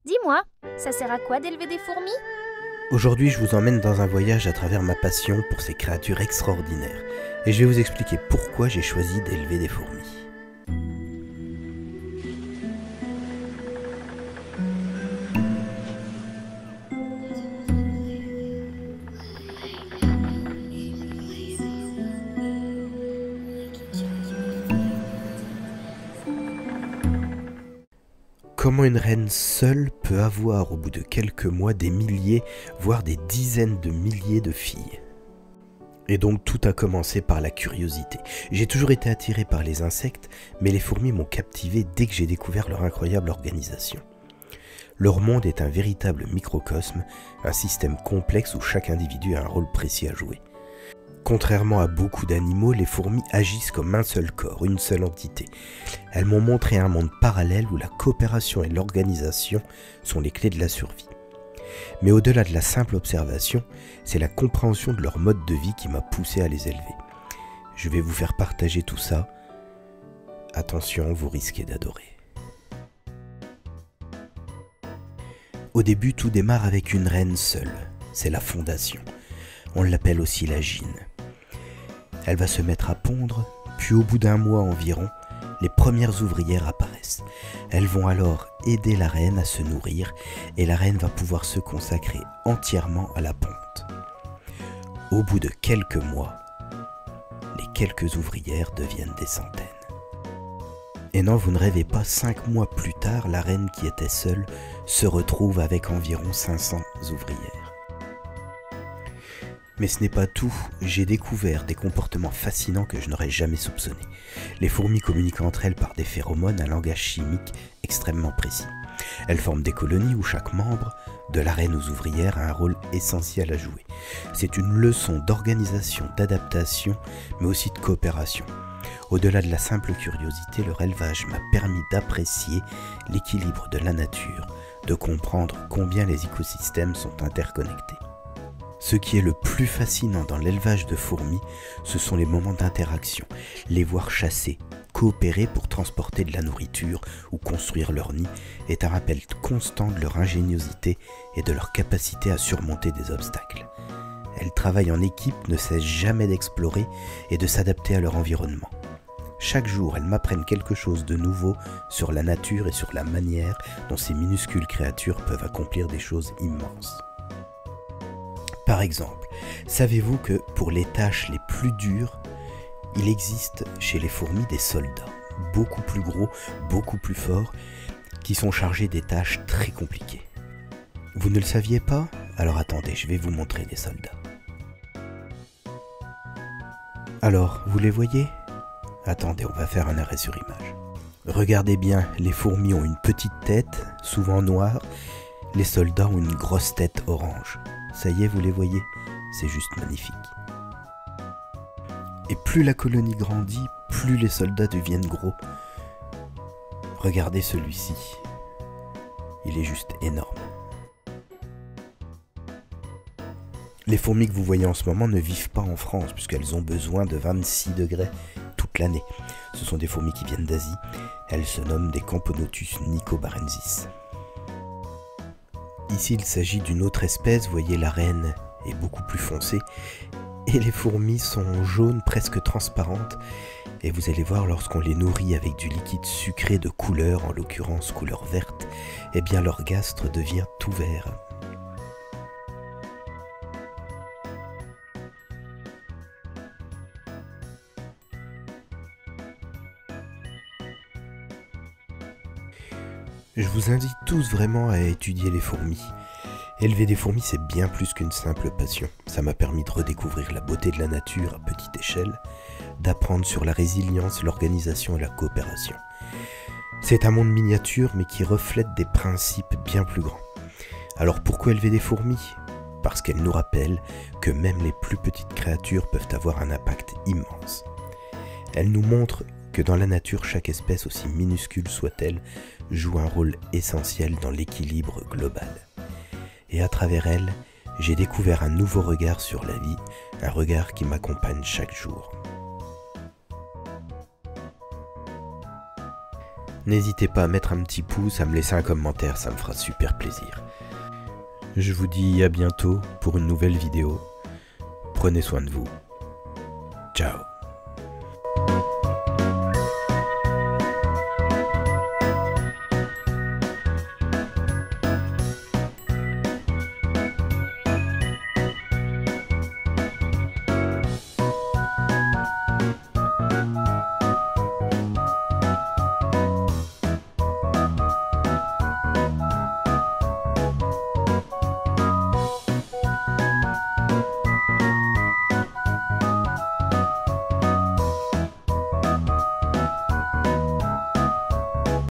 Dis-moi, ça sert à quoi d'élever des fourmis? Aujourd'hui, je vous emmène dans un voyage à travers ma passion pour ces créatures extraordinaires. Et je vais vous expliquer pourquoi j'ai choisi d'élever des fourmis. Comment une reine seule peut avoir au bout de quelques mois des milliers, voire des dizaines de milliers de filles. Et donc tout a commencé par la curiosité. J'ai toujours été attiré par les insectes, mais les fourmis m'ont captivé dès que j'ai découvert leur incroyable organisation. Leur monde est un véritable microcosme, un système complexe où chaque individu a un rôle précis à jouer. Contrairement à beaucoup d'animaux, les fourmis agissent comme un seul corps, une seule entité. Elles m'ont montré un monde parallèle où la coopération et l'organisation sont les clés de la survie. Mais au-delà de la simple observation, c'est la compréhension de leur mode de vie qui m'a poussé à les élever. Je vais vous faire partager tout ça. Attention, vous risquez d'adorer. Au début, tout démarre avec une reine seule. C'est la fondation. On l'appelle aussi la gyne. Elle va se mettre à pondre, puis au bout d'un mois environ, les premières ouvrières apparaissent. Elles vont alors aider la reine à se nourrir et la reine va pouvoir se consacrer entièrement à la ponte. Au bout de quelques mois, les quelques ouvrières deviennent des centaines. Et non, vous ne rêvez pas, 5 mois plus tard, la reine qui était seule se retrouve avec environ 500 ouvrières. Mais ce n'est pas tout, j'ai découvert des comportements fascinants que je n'aurais jamais soupçonnés. Les fourmis communiquent entre elles par des phéromones, un langage chimique extrêmement précis. Elles forment des colonies où chaque membre, de la reine aux ouvrières, a un rôle essentiel à jouer. C'est une leçon d'organisation, d'adaptation, mais aussi de coopération. Au-delà de la simple curiosité, leur élevage m'a permis d'apprécier l'équilibre de la nature, de comprendre combien les écosystèmes sont interconnectés. Ce qui est le plus fascinant dans l'élevage de fourmis, ce sont les moments d'interaction, les voir chasser, coopérer pour transporter de la nourriture ou construire leur nid est un rappel constant de leur ingéniosité et de leur capacité à surmonter des obstacles. Elles travaillent en équipe, ne cessent jamais d'explorer et de s'adapter à leur environnement. Chaque jour, elles m'apprennent quelque chose de nouveau sur la nature et sur la manière dont ces minuscules créatures peuvent accomplir des choses immenses. Par exemple, savez-vous que pour les tâches les plus dures, il existe chez les fourmis des soldats, beaucoup plus gros, beaucoup plus forts, qui sont chargés des tâches très compliquées. Vous ne le saviez pas? Alors attendez, je vais vous montrer des soldats. Alors, vous les voyez? Attendez, on va faire un arrêt sur image. Regardez bien, les fourmis ont une petite tête, souvent noire, les soldats ont une grosse tête orange. Ça y est, vous les voyez? C'est juste magnifique. Et plus la colonie grandit, plus les soldats deviennent gros. Regardez celui-ci. Il est juste énorme. Les fourmis que vous voyez en ce moment ne vivent pas en France, puisqu'elles ont besoin de 26 degrés toute l'année. Ce sont des fourmis qui viennent d'Asie. Elles se nomment des Camponotus nicobarensis. Ici, il s'agit d'une autre espèce, vous voyez, la reine est beaucoup plus foncée et les fourmis sont jaunes, presque transparentes. Et vous allez voir, lorsqu'on les nourrit avec du liquide sucré de couleur, en l'occurrence couleur verte, eh bien leur gastre devient tout vert. Je vous invite tous vraiment à étudier les fourmis. Élever des fourmis, c'est bien plus qu'une simple passion. Ça m'a permis de redécouvrir la beauté de la nature à petite échelle, d'apprendre sur la résilience, l'organisation et la coopération. C'est un monde miniature, mais qui reflète des principes bien plus grands. Alors pourquoi élever des fourmis? Parce qu'elles nous rappellent que même les plus petites créatures peuvent avoir un impact immense. Elles nous montrent que dans la nature, chaque espèce, aussi minuscule soit-elle, joue un rôle essentiel dans l'équilibre global. Et à travers elle, j'ai découvert un nouveau regard sur la vie, un regard qui m'accompagne chaque jour. N'hésitez pas à mettre un petit pouce, à me laisser un commentaire, ça me fera super plaisir. Je vous dis à bientôt pour une nouvelle vidéo. Prenez soin de vous. Ciao.